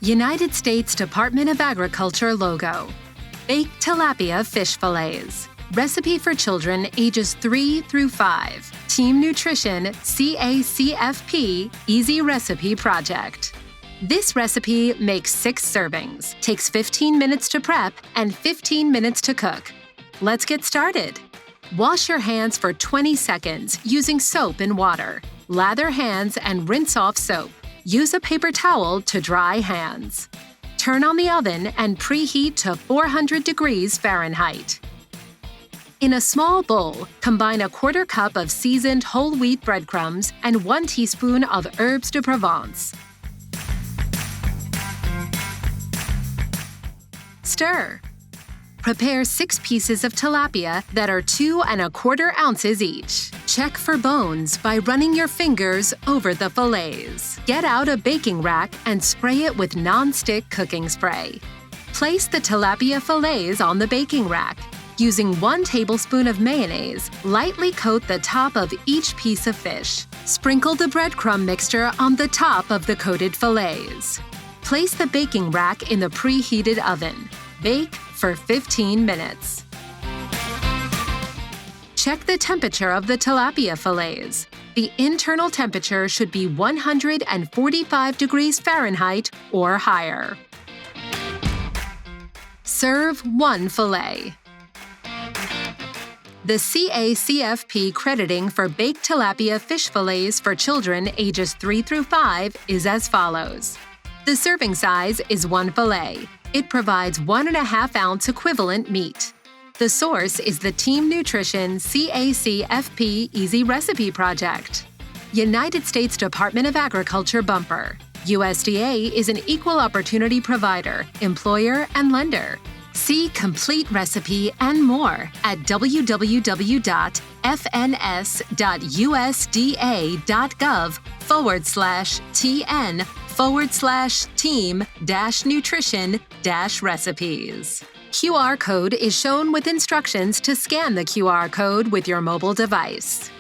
United States Department of Agriculture logo. Baked tilapia fish fillets. Recipe for children ages 3 through 5. Team Nutrition CACFP Easy Recipe Project. This recipe makes 6 servings, takes 15 minutes to prep and 15 minutes to cook. Let's get started. Wash your hands for 20 seconds using soap and water. Lather hands and rinse off soap. Use a paper towel to dry hands. Turn on the oven and preheat to 400 degrees Fahrenheit. In a small bowl, combine a 1/4 cup of seasoned whole wheat breadcrumbs and 1 teaspoon of herbes de Provence. Stir. Prepare 6 pieces of tilapia that are 2 1/4 ounces each. Check for bones by running your fingers over the fillets. Get out a baking rack and spray it with non-stick cooking spray. Place the tilapia fillets on the baking rack. Using 1 tablespoon of mayonnaise, lightly coat the top of each piece of fish. Sprinkle the breadcrumb mixture on the top of the coated fillets. Place the baking rack in the preheated oven. Bake for 15 minutes. Check the temperature of the tilapia fillets. The internal temperature should be 145 degrees Fahrenheit or higher. Serve 1 fillet. The CACFP crediting for baked tilapia fish fillets for children ages 3 through 5 is as follows. The serving size is 1 fillet. It provides 1 1/2 ounce equivalent meat. The source is the Team Nutrition CACFP Easy Recipe Project. United States Department of Agriculture bumper. USDA is an equal opportunity provider, employer, and lender. See complete recipe and more at www.fns.usda.gov/team-nutrition-recipes. QR code is shown with instructions to scan the QR code with your mobile device.